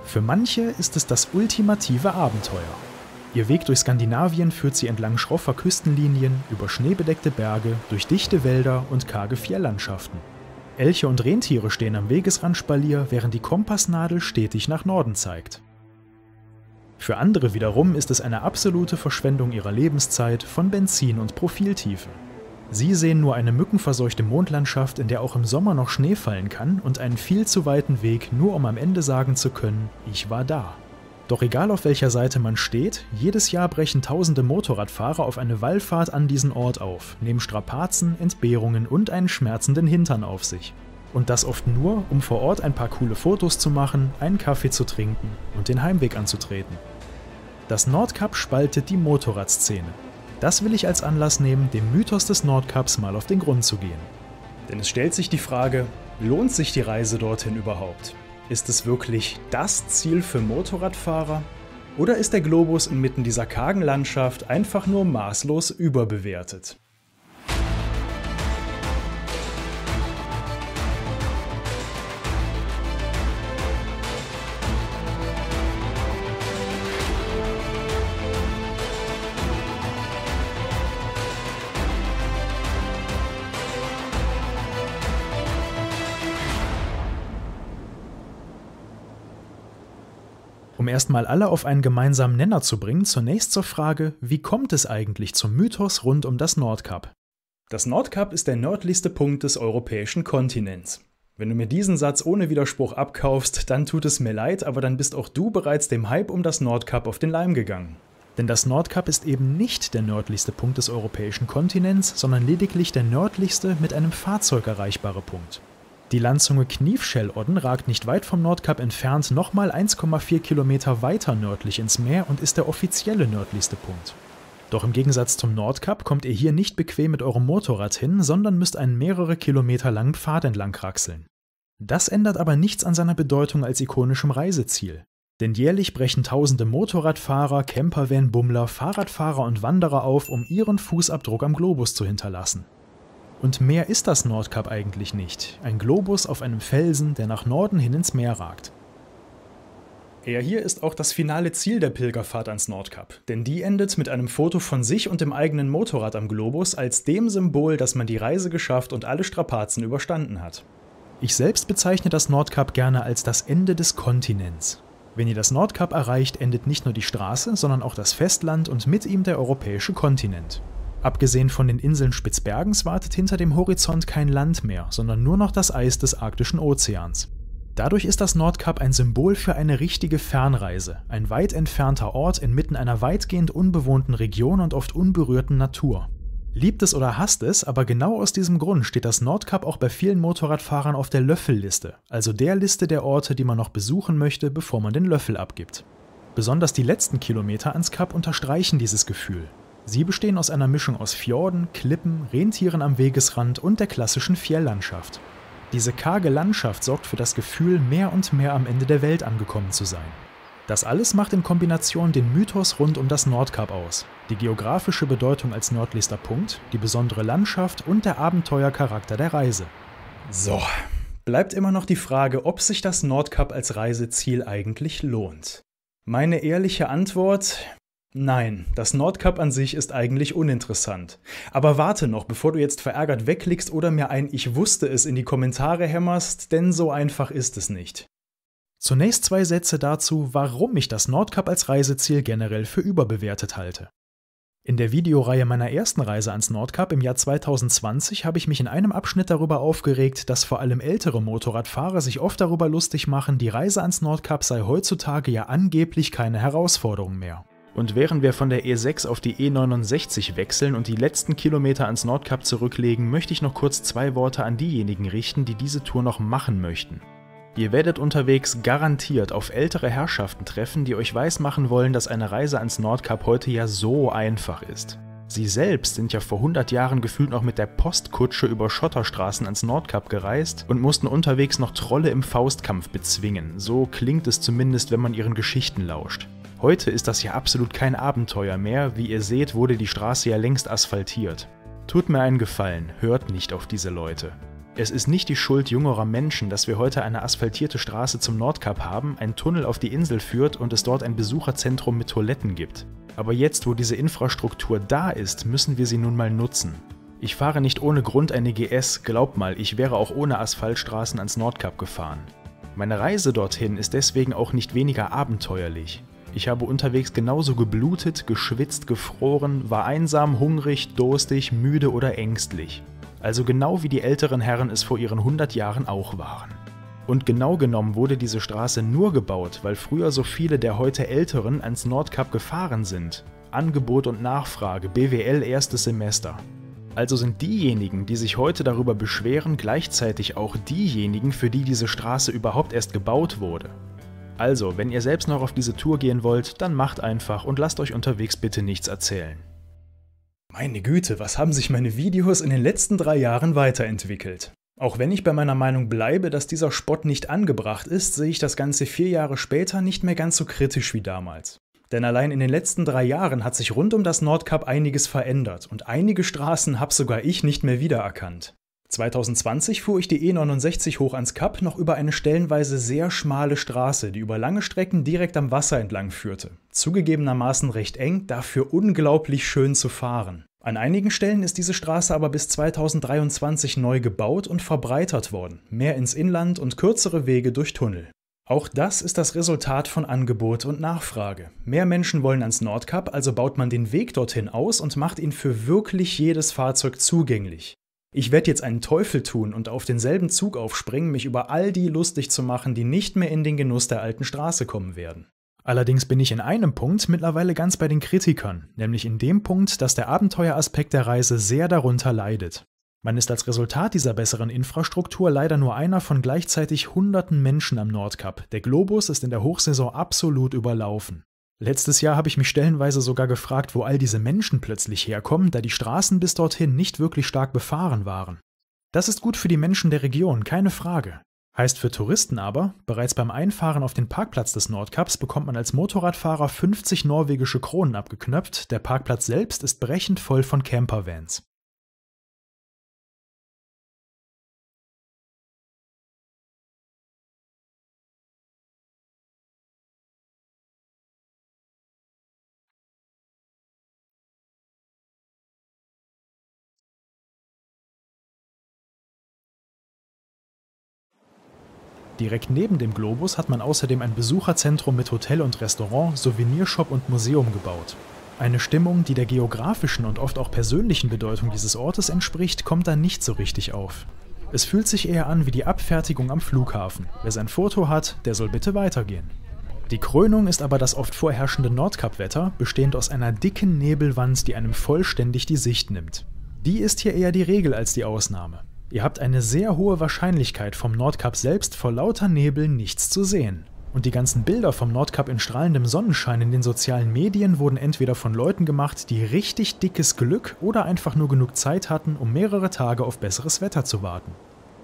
Für manche ist es das ultimative Abenteuer. Ihr Weg durch Skandinavien führt sie entlang schroffer Küstenlinien, über schneebedeckte Berge, durch dichte Wälder und karge Fjelllandschaften. Elche und Rentiere stehen am Wegesrand Spalier, während die Kompassnadel stetig nach Norden zeigt. Für andere wiederum ist es eine absolute Verschwendung ihrer Lebenszeit von Benzin und Profiltiefe. Sie sehen nur eine mückenverseuchte Mondlandschaft, in der auch im Sommer noch Schnee fallen kann, und einen viel zu weiten Weg, nur um am Ende sagen zu können, ich war da. Doch egal auf welcher Seite man steht, jedes Jahr brechen tausende Motorradfahrer auf eine Wallfahrt an diesen Ort auf, nehmen Strapazen, Entbehrungen und einen schmerzenden Hintern auf sich. Und das oft nur, um vor Ort ein paar coole Fotos zu machen, einen Kaffee zu trinken und den Heimweg anzutreten. Das Nordkap spaltet die Motorradszene. Das will ich als Anlass nehmen, dem Mythos des Nordkaps mal auf den Grund zu gehen. Denn es stellt sich die Frage, lohnt sich die Reise dorthin überhaupt? Ist es wirklich das Ziel für Motorradfahrer? Oder ist der Globus inmitten dieser kargen Landschaft einfach nur maßlos überbewertet? Um erstmal alle auf einen gemeinsamen Nenner zu bringen, zunächst zur Frage, wie kommt es eigentlich zum Mythos rund um das Nordkap? Das Nordkap ist der nördlichste Punkt des europäischen Kontinents. Wenn du mir diesen Satz ohne Widerspruch abkaufst, dann tut es mir leid, aber dann bist auch du bereits dem Hype um das Nordkap auf den Leim gegangen. Denn das Nordkap ist eben nicht der nördlichste Punkt des europäischen Kontinents, sondern lediglich der nördlichste mit einem Fahrzeug erreichbare Punkt. Die Landzunge Knivschell-Odden ragt nicht weit vom Nordkap entfernt nochmal 1,4 Kilometer weiter nördlich ins Meer und ist der offizielle nördlichste Punkt. Doch im Gegensatz zum Nordkap kommt ihr hier nicht bequem mit eurem Motorrad hin, sondern müsst einen mehrere Kilometer langen Pfad entlang kraxeln. Das ändert aber nichts an seiner Bedeutung als ikonischem Reiseziel. Denn jährlich brechen tausende Motorradfahrer, Campervan-Bummler, Fahrradfahrer und Wanderer auf, um ihren Fußabdruck am Globus zu hinterlassen. Und mehr ist das Nordkap eigentlich nicht. Ein Globus auf einem Felsen, der nach Norden hin ins Meer ragt. Er hier ist auch das finale Ziel der Pilgerfahrt ans Nordkap, denn die endet mit einem Foto von sich und dem eigenen Motorrad am Globus als dem Symbol, dass man die Reise geschafft und alle Strapazen überstanden hat. Ich selbst bezeichne das Nordkap gerne als das Ende des Kontinents. Wenn ihr das Nordkap erreicht, endet nicht nur die Straße, sondern auch das Festland und mit ihm der europäische Kontinent. Abgesehen von den Inseln Spitzbergens wartet hinter dem Horizont kein Land mehr, sondern nur noch das Eis des arktischen Ozeans. Dadurch ist das Nordkap ein Symbol für eine richtige Fernreise, ein weit entfernter Ort inmitten einer weitgehend unbewohnten Region und oft unberührten Natur. Liebt es oder hasst es, aber genau aus diesem Grund steht das Nordkap auch bei vielen Motorradfahrern auf der Löffelliste, also der Liste der Orte, die man noch besuchen möchte, bevor man den Löffel abgibt. Besonders die letzten Kilometer ans Kap unterstreichen dieses Gefühl. Sie bestehen aus einer Mischung aus Fjorden, Klippen, Rentieren am Wegesrand und der klassischen Fjelllandschaft. Diese karge Landschaft sorgt für das Gefühl, mehr und mehr am Ende der Welt angekommen zu sein. Das alles macht in Kombination den Mythos rund um das Nordkap aus. Die geografische Bedeutung als nördlichster Punkt, die besondere Landschaft und der Abenteuercharakter der Reise. So, bleibt immer noch die Frage, ob sich das Nordkap als Reiseziel eigentlich lohnt. Meine ehrliche Antwort: Nein, das Nordkap an sich ist eigentlich uninteressant. Aber warte noch, bevor du jetzt verärgert wegklickst oder mir ein „Ich wusste es" in die Kommentare hämmerst, denn so einfach ist es nicht. Zunächst 2 Sätze dazu, warum ich das Nordkap als Reiseziel generell für überbewertet halte. In der Videoreihe meiner ersten Reise ans Nordkap im Jahr 2020 habe ich mich in einem Abschnitt darüber aufgeregt, dass vor allem ältere Motorradfahrer sich oft darüber lustig machen, die Reise ans Nordkap sei heutzutage ja angeblich keine Herausforderung mehr. Und während wir von der E6 auf die E69 wechseln und die letzten Kilometer ans Nordkap zurücklegen, möchte ich noch kurz 2 Worte an diejenigen richten, die diese Tour noch machen möchten. Ihr werdet unterwegs garantiert auf ältere Herrschaften treffen, die euch weismachen wollen, dass eine Reise ans Nordkap heute ja so einfach ist. Sie selbst sind ja vor 100 Jahren gefühlt noch mit der Postkutsche über Schotterstraßen ans Nordkap gereist und mussten unterwegs noch Trolle im Faustkampf bezwingen. So klingt es zumindest, wenn man ihren Geschichten lauscht. Heute ist das ja absolut kein Abenteuer mehr, wie ihr seht, wurde die Straße ja längst asphaltiert. Tut mir einen Gefallen, hört nicht auf diese Leute. Es ist nicht die Schuld jüngerer Menschen, dass wir heute eine asphaltierte Straße zum Nordkap haben, ein Tunnel auf die Insel führt und es dort ein Besucherzentrum mit Toiletten gibt. Aber jetzt, wo diese Infrastruktur da ist, müssen wir sie nun mal nutzen. Ich fahre nicht ohne Grund eine GS, glaub mal, ich wäre auch ohne Asphaltstraßen ans Nordkap gefahren. Meine Reise dorthin ist deswegen auch nicht weniger abenteuerlich. Ich habe unterwegs genauso geblutet, geschwitzt, gefroren, war einsam, hungrig, durstig, müde oder ängstlich. Also genau wie die älteren Herren es vor ihren 100 Jahren auch waren. Und genau genommen wurde diese Straße nur gebaut, weil früher so viele der heute Älteren ans Nordkap gefahren sind. Angebot und Nachfrage, BWL erstes Semester. Also sind diejenigen, die sich heute darüber beschweren, gleichzeitig auch diejenigen, für die diese Straße überhaupt erst gebaut wurde. Also, wenn ihr selbst noch auf diese Tour gehen wollt, dann macht einfach und lasst euch unterwegs bitte nichts erzählen. Meine Güte, was haben sich meine Videos in den letzten 3 Jahren weiterentwickelt? Auch wenn ich bei meiner Meinung bleibe, dass dieser Spott nicht angebracht ist, sehe ich das Ganze 4 Jahre später nicht mehr ganz so kritisch wie damals. Denn allein in den letzten 3 Jahren hat sich rund um das Nordkap einiges verändert und einige Straßen habe sogar ich nicht mehr wiedererkannt. 2020 fuhr ich die E69 hoch ans Kap noch über eine stellenweise sehr schmale Straße, die über lange Strecken direkt am Wasser entlang führte. Zugegebenermaßen recht eng, dafür unglaublich schön zu fahren. An einigen Stellen ist diese Straße aber bis 2023 neu gebaut und verbreitert worden, mehr ins Inland und kürzere Wege durch Tunnel. Auch das ist das Resultat von Angebot und Nachfrage. Mehr Menschen wollen ans Nordkap, also baut man den Weg dorthin aus und macht ihn für wirklich jedes Fahrzeug zugänglich. Ich werde jetzt einen Teufel tun und auf denselben Zug aufspringen, mich über all die lustig zu machen, die nicht mehr in den Genuss der alten Straße kommen werden. Allerdings bin ich in einem Punkt mittlerweile ganz bei den Kritikern, nämlich in dem Punkt, dass der Abenteueraspekt der Reise sehr darunter leidet. Man ist als Resultat dieser besseren Infrastruktur leider nur einer von gleichzeitig hunderten Menschen am Nordkap. Der Globus ist in der Hochsaison absolut überlaufen. Letztes Jahr habe ich mich stellenweise sogar gefragt, wo all diese Menschen plötzlich herkommen, da die Straßen bis dorthin nicht wirklich stark befahren waren. Das ist gut für die Menschen der Region, keine Frage. Heißt für Touristen aber, bereits beim Einfahren auf den Parkplatz des Nordkaps bekommt man als Motorradfahrer 50 norwegische Kronen abgeknöpft, der Parkplatz selbst ist brechend voll von Campervans. Direkt neben dem Globus hat man außerdem ein Besucherzentrum mit Hotel und Restaurant, Souvenirshop und Museum gebaut. Eine Stimmung, die der geografischen und oft auch persönlichen Bedeutung dieses Ortes entspricht, kommt da nicht so richtig auf. Es fühlt sich eher an wie die Abfertigung am Flughafen. Wer sein Foto hat, der soll bitte weitergehen. Die Krönung ist aber das oft vorherrschende Nordkap-Wetter, bestehend aus einer dicken Nebelwand, die einem vollständig die Sicht nimmt. Die ist hier eher die Regel als die Ausnahme. Ihr habt eine sehr hohe Wahrscheinlichkeit, vom Nordkap selbst vor lauter Nebel nichts zu sehen. Und die ganzen Bilder vom Nordkap in strahlendem Sonnenschein in den sozialen Medien wurden entweder von Leuten gemacht, die richtig dickes Glück oder einfach nur genug Zeit hatten, um mehrere Tage auf besseres Wetter zu warten.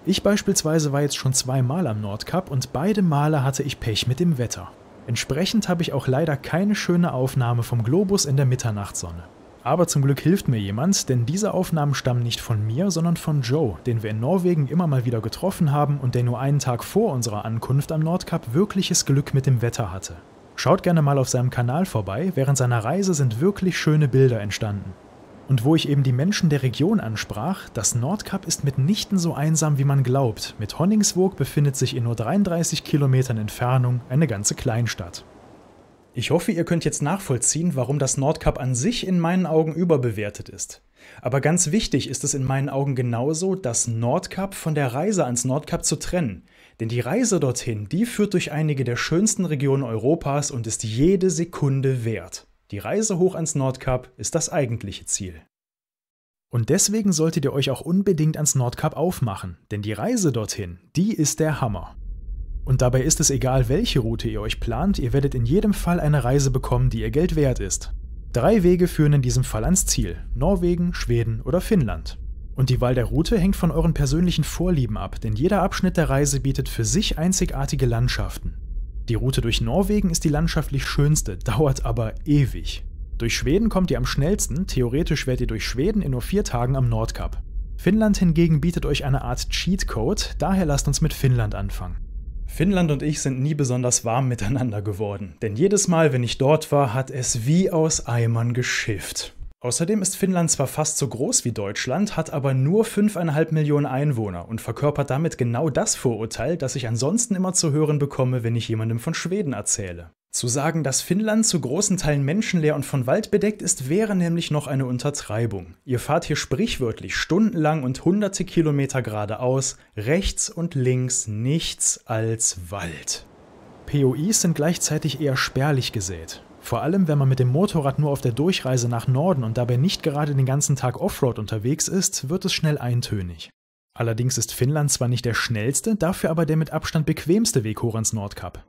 Ich beispielsweise war jetzt schon 2 Mal am Nordkap und beide Male hatte ich Pech mit dem Wetter. Entsprechend habe ich auch leider keine schöne Aufnahme vom Globus in der Mitternachtssonne. Aber zum Glück hilft mir jemand, denn diese Aufnahmen stammen nicht von mir, sondern von Joe, den wir in Norwegen immer mal wieder getroffen haben und der nur einen Tag vor unserer Ankunft am Nordkap wirkliches Glück mit dem Wetter hatte. Schaut gerne mal auf seinem Kanal vorbei, während seiner Reise sind wirklich schöne Bilder entstanden. Und wo ich eben die Menschen der Region ansprach, das Nordkap ist mitnichten so einsam, wie man glaubt. Mit Honningsvåg befindet sich in nur 33 Kilometern Entfernung eine ganze Kleinstadt. Ich hoffe, ihr könnt jetzt nachvollziehen, warum das Nordkap an sich in meinen Augen überbewertet ist. Aber ganz wichtig ist es in meinen Augen genauso, das Nordkap von der Reise ans Nordkap zu trennen. Denn die Reise dorthin, die führt durch einige der schönsten Regionen Europas und ist jede Sekunde wert. Die Reise hoch ans Nordkap ist das eigentliche Ziel. Und deswegen solltet ihr euch auch unbedingt ans Nordkap aufmachen, denn die Reise dorthin, die ist der Hammer. Und dabei ist es egal, welche Route ihr euch plant, ihr werdet in jedem Fall eine Reise bekommen, die ihr Geld wert ist. 3 Wege führen in diesem Fall ans Ziel: Norwegen, Schweden oder Finnland. Und die Wahl der Route hängt von euren persönlichen Vorlieben ab, denn jeder Abschnitt der Reise bietet für sich einzigartige Landschaften. Die Route durch Norwegen ist die landschaftlich schönste, dauert aber ewig. Durch Schweden kommt ihr am schnellsten, theoretisch wärt ihr durch Schweden in nur 4 Tagen am Nordkap. Finnland hingegen bietet euch eine Art Cheatcode, daher lasst uns mit Finnland anfangen. Finnland und ich sind nie besonders warm miteinander geworden, denn jedes Mal, wenn ich dort war, hat es wie aus Eimern geschifft. Außerdem ist Finnland zwar fast so groß wie Deutschland, hat aber nur 5,5 Millionen Einwohner und verkörpert damit genau das Vorurteil, das ich ansonsten immer zu hören bekomme, wenn ich jemandem von Schweden erzähle. Zu sagen, dass Finnland zu großen Teilen menschenleer und von Wald bedeckt ist, wäre nämlich noch eine Untertreibung. Ihr fahrt hier sprichwörtlich stundenlang und hunderte Kilometer geradeaus, rechts und links nichts als Wald. POIs sind gleichzeitig eher spärlich gesät. Vor allem, wenn man mit dem Motorrad nur auf der Durchreise nach Norden und dabei nicht gerade den ganzen Tag Offroad unterwegs ist, wird es schnell eintönig. Allerdings ist Finnland zwar nicht der schnellste, dafür aber der mit Abstand bequemste Weg hoch ans Nordkap.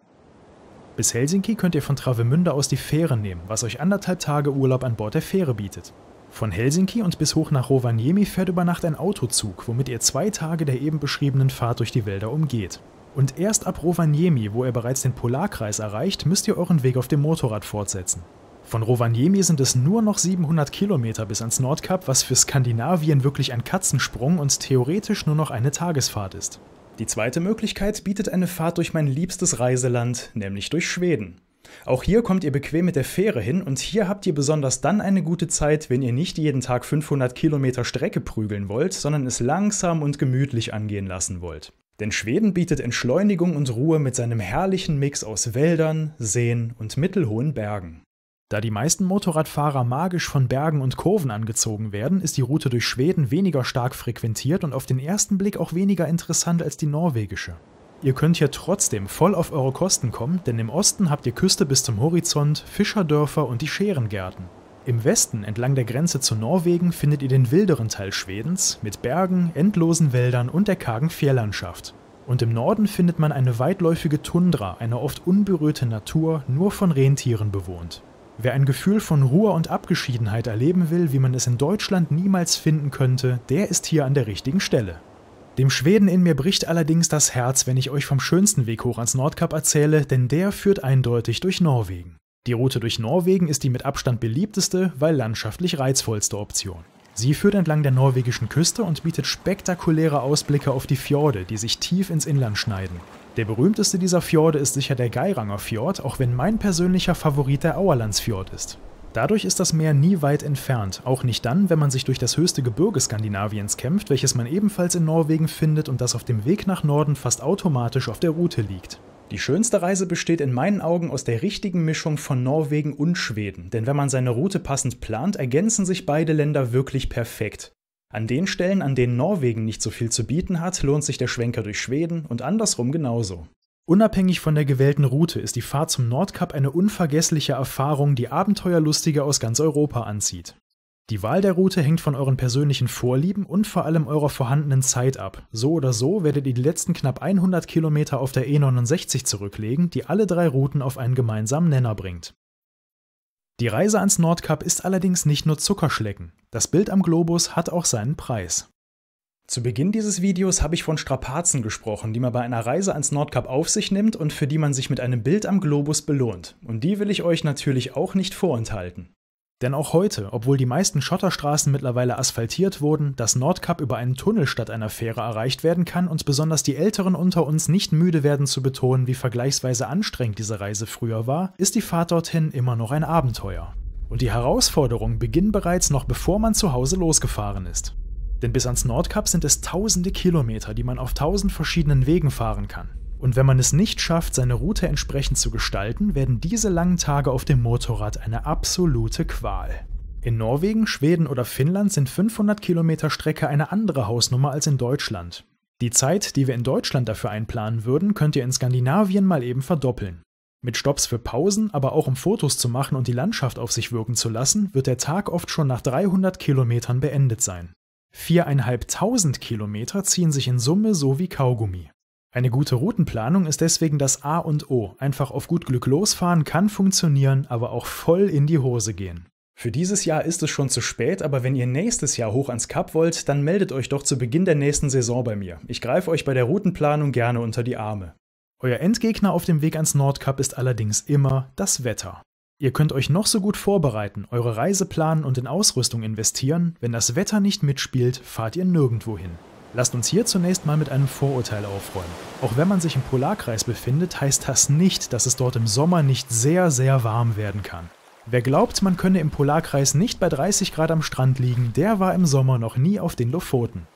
Bis Helsinki könnt ihr von Travemünde aus die Fähre nehmen, was euch 1,5 Tage Urlaub an Bord der Fähre bietet. Von Helsinki und bis hoch nach Rovaniemi fährt über Nacht ein Autozug, womit ihr 2 Tage der eben beschriebenen Fahrt durch die Wälder umgeht. Und erst ab Rovaniemi, wo ihr bereits den Polarkreis erreicht, müsst ihr euren Weg auf dem Motorrad fortsetzen. Von Rovaniemi sind es nur noch 700 Kilometer bis ans Nordkap, was für Skandinavien wirklich ein Katzensprung und theoretisch nur noch eine Tagesfahrt ist. Die zweite Möglichkeit bietet eine Fahrt durch mein liebstes Reiseland, nämlich durch Schweden. Auch hier kommt ihr bequem mit der Fähre hin und hier habt ihr besonders dann eine gute Zeit, wenn ihr nicht jeden Tag 500 Kilometer Strecke prügeln wollt, sondern es langsam und gemütlich angehen lassen wollt. Denn Schweden bietet Entschleunigung und Ruhe mit seinem herrlichen Mix aus Wäldern, Seen und mittelhohen Bergen. Da die meisten Motorradfahrer magisch von Bergen und Kurven angezogen werden, ist die Route durch Schweden weniger stark frequentiert und auf den ersten Blick auch weniger interessant als die norwegische. Ihr könnt hier trotzdem voll auf eure Kosten kommen, denn im Osten habt ihr Küste bis zum Horizont, Fischerdörfer und die Scherengärten. Im Westen, entlang der Grenze zu Norwegen, findet ihr den wilderen Teil Schwedens mit Bergen, endlosen Wäldern und der kargen Fjelllandschaft. Und im Norden findet man eine weitläufige Tundra, eine oft unberührte Natur, nur von Rentieren bewohnt. Wer ein Gefühl von Ruhe und Abgeschiedenheit erleben will, wie man es in Deutschland niemals finden könnte, der ist hier an der richtigen Stelle. Dem Schweden in mir bricht allerdings das Herz, wenn ich euch vom schönsten Weg hoch ans Nordkap erzähle, denn der führt eindeutig durch Norwegen. Die Route durch Norwegen ist die mit Abstand beliebteste, weil landschaftlich reizvollste Option. Sie führt entlang der norwegischen Küste und bietet spektakuläre Ausblicke auf die Fjorde, die sich tief ins Inland schneiden. Der berühmteste dieser Fjorde ist sicher der Geiranger Fjord, auch wenn mein persönlicher Favorit der Auerlandsfjord ist. Dadurch ist das Meer nie weit entfernt, auch nicht dann, wenn man sich durch das höchste Gebirge Skandinaviens kämpft, welches man ebenfalls in Norwegen findet und das auf dem Weg nach Norden fast automatisch auf der Route liegt. Die schönste Reise besteht in meinen Augen aus der richtigen Mischung von Norwegen und Schweden, denn wenn man seine Route passend plant, ergänzen sich beide Länder wirklich perfekt. An den Stellen, an denen Norwegen nicht so viel zu bieten hat, lohnt sich der Schwenker durch Schweden und andersrum genauso. Unabhängig von der gewählten Route ist die Fahrt zum Nordkap eine unvergessliche Erfahrung, die Abenteuerlustige aus ganz Europa anzieht. Die Wahl der Route hängt von euren persönlichen Vorlieben und vor allem eurer vorhandenen Zeit ab. So oder so werdet ihr die letzten knapp 100 Kilometer auf der E69 zurücklegen, die alle 3 Routen auf einen gemeinsamen Nenner bringt. Die Reise ans Nordkap ist allerdings nicht nur Zuckerschlecken. Das Bild am Globus hat auch seinen Preis. Zu Beginn dieses Videos habe ich von Strapazen gesprochen, die man bei einer Reise ans Nordkap auf sich nimmt und für die man sich mit einem Bild am Globus belohnt. Und die will ich euch natürlich auch nicht vorenthalten. Denn auch heute, obwohl die meisten Schotterstraßen mittlerweile asphaltiert wurden, das Nordkap über einen Tunnel statt einer Fähre erreicht werden kann und besonders die Älteren unter uns nicht müde werden zu betonen, wie vergleichsweise anstrengend diese Reise früher war, ist die Fahrt dorthin immer noch ein Abenteuer. Und die Herausforderungen beginnen bereits noch bevor man zu Hause losgefahren ist. Denn bis ans Nordkap sind es tausende Kilometer, die man auf 1000 verschiedenen Wegen fahren kann. Und wenn man es nicht schafft, seine Route entsprechend zu gestalten, werden diese langen Tage auf dem Motorrad eine absolute Qual. In Norwegen, Schweden oder Finnland sind 500 Kilometer Strecke eine andere Hausnummer als in Deutschland. Die Zeit, die wir in Deutschland dafür einplanen würden, könnt ihr in Skandinavien mal eben verdoppeln. Mit Stopps für Pausen, aber auch um Fotos zu machen und die Landschaft auf sich wirken zu lassen, wird der Tag oft schon nach 300 Kilometern beendet sein. 4.500 Kilometer ziehen sich in Summe so wie Kaugummi. Eine gute Routenplanung ist deswegen das A und O. Einfach auf gut Glück losfahren kann funktionieren, aber auch voll in die Hose gehen. Für dieses Jahr ist es schon zu spät, aber wenn ihr nächstes Jahr hoch ans Kap wollt, dann meldet euch doch zu Beginn der nächsten Saison bei mir. Ich greife euch bei der Routenplanung gerne unter die Arme. Euer Endgegner auf dem Weg ans Nordkap ist allerdings immer das Wetter. Ihr könnt euch noch so gut vorbereiten, eure Reise planen und in Ausrüstung investieren, wenn das Wetter nicht mitspielt, fahrt ihr nirgendwo hin. Lasst uns hier zunächst mal mit einem Vorurteil aufräumen. Auch wenn man sich im Polarkreis befindet, heißt das nicht, dass es dort im Sommer nicht sehr, sehr warm werden kann. Wer glaubt, man könne im Polarkreis nicht bei 30 Grad am Strand liegen, der war im Sommer noch nie auf den Lofoten.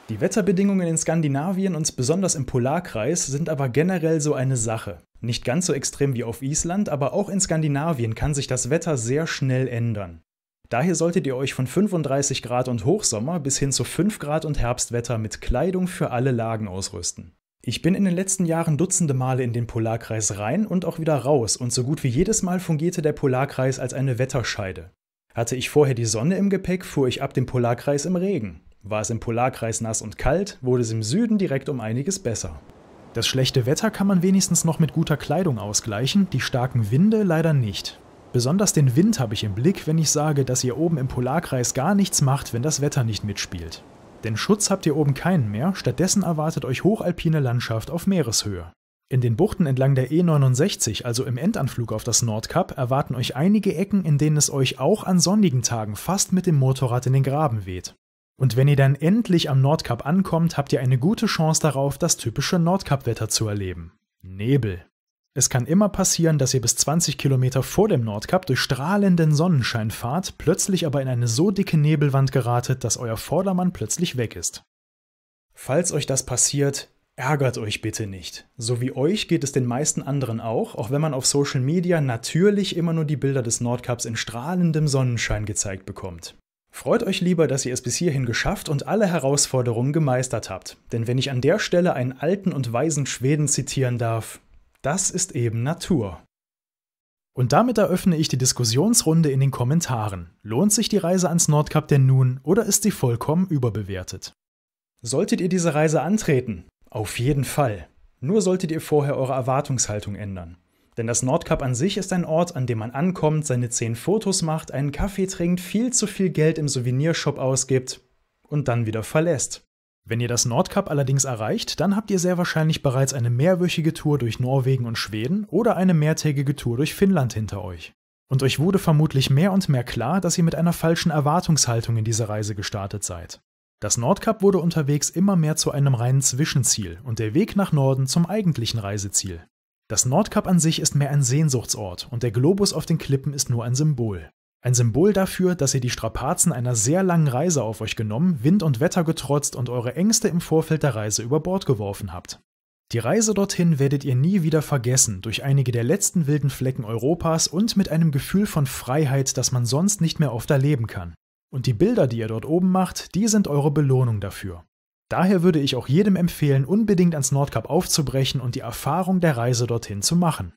Die Wetterbedingungen in Skandinavien und besonders im Polarkreis sind aber generell so eine Sache. Nicht ganz so extrem wie auf Island, aber auch in Skandinavien kann sich das Wetter sehr schnell ändern. Daher solltet ihr euch von 35 Grad und Hochsommer bis hin zu 5 Grad und Herbstwetter mit Kleidung für alle Lagen ausrüsten. Ich bin in den letzten Jahren dutzende Male in den Polarkreis rein und auch wieder raus und so gut wie jedes Mal fungierte der Polarkreis als eine Wetterscheide. Hatte ich vorher die Sonne im Gepäck, fuhr ich ab dem Polarkreis im Regen. War es im Polarkreis nass und kalt, wurde es im Süden direkt um einiges besser. Das schlechte Wetter kann man wenigstens noch mit guter Kleidung ausgleichen, die starken Winde leider nicht. Besonders den Wind habe ich im Blick, wenn ich sage, dass ihr oben im Polarkreis gar nichts macht, wenn das Wetter nicht mitspielt. Denn Schutz habt ihr oben keinen mehr, stattdessen erwartet euch hochalpine Landschaft auf Meereshöhe. In den Buchten entlang der E69, also im Endanflug auf das Nordkap, erwarten euch einige Ecken, in denen es euch auch an sonnigen Tagen fast mit dem Motorrad in den Graben weht. Und wenn ihr dann endlich am Nordkap ankommt, habt ihr eine gute Chance darauf, das typische Nordkap-Wetter zu erleben. Nebel. Es kann immer passieren, dass ihr bis 20 Kilometer vor dem Nordkap durch strahlenden Sonnenschein fahrt, plötzlich aber in eine so dicke Nebelwand geratet, dass euer Vordermann plötzlich weg ist. Falls euch das passiert, ärgert euch bitte nicht. So wie euch geht es den meisten anderen auch wenn man auf Social Media natürlich immer nur die Bilder des Nordkaps in strahlendem Sonnenschein gezeigt bekommt. Freut euch lieber, dass ihr es bis hierhin geschafft und alle Herausforderungen gemeistert habt. Denn wenn ich an der Stelle einen alten und weisen Schweden zitieren darf, das ist eben Natur. Und damit eröffne ich die Diskussionsrunde in den Kommentaren. Lohnt sich die Reise ans Nordkap denn nun oder ist sie vollkommen überbewertet? Solltet ihr diese Reise antreten? Auf jeden Fall. Nur solltet ihr vorher eure Erwartungshaltung ändern. Denn das Nordkap an sich ist ein Ort, an dem man ankommt, seine 10 Fotos macht, einen Kaffee trinkt, viel zu viel Geld im Souvenirshop ausgibt und dann wieder verlässt. Wenn ihr das Nordkap allerdings erreicht, dann habt ihr sehr wahrscheinlich bereits eine mehrwöchige Tour durch Norwegen und Schweden oder eine mehrtägige Tour durch Finnland hinter euch. Und euch wurde vermutlich mehr und mehr klar, dass ihr mit einer falschen Erwartungshaltung in diese Reise gestartet seid. Das Nordkap wurde unterwegs immer mehr zu einem reinen Zwischenziel und der Weg nach Norden zum eigentlichen Reiseziel. Das Nordkap an sich ist mehr ein Sehnsuchtsort und der Globus auf den Klippen ist nur ein Symbol. Ein Symbol dafür, dass ihr die Strapazen einer sehr langen Reise auf euch genommen, Wind und Wetter getrotzt und eure Ängste im Vorfeld der Reise über Bord geworfen habt. Die Reise dorthin werdet ihr nie wieder vergessen, durch einige der letzten wilden Flecken Europas und mit einem Gefühl von Freiheit, das man sonst nicht mehr oft erleben kann. Und die Bilder, die ihr dort oben macht, die sind eure Belohnung dafür. Daher würde ich auch jedem empfehlen, unbedingt ans Nordkap aufzubrechen und die Erfahrung der Reise dorthin zu machen.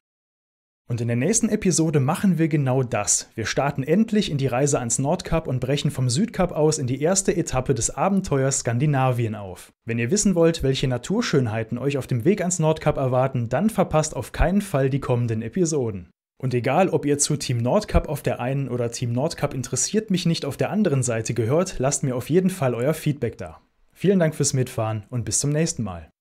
Und in der nächsten Episode machen wir genau das. Wir starten endlich in die Reise ans Nordkap und brechen vom Südkap aus in die erste Etappe des Abenteuers Skandinavien auf. Wenn ihr wissen wollt, welche Naturschönheiten euch auf dem Weg ans Nordkap erwarten, dann verpasst auf keinen Fall die kommenden Episoden. Und egal, ob ihr zu Team Nordkap auf der einen oder Team Nordkap interessiert mich nicht auf der anderen Seite gehört, lasst mir auf jeden Fall euer Feedback da. Vielen Dank fürs Mitfahren und bis zum nächsten Mal.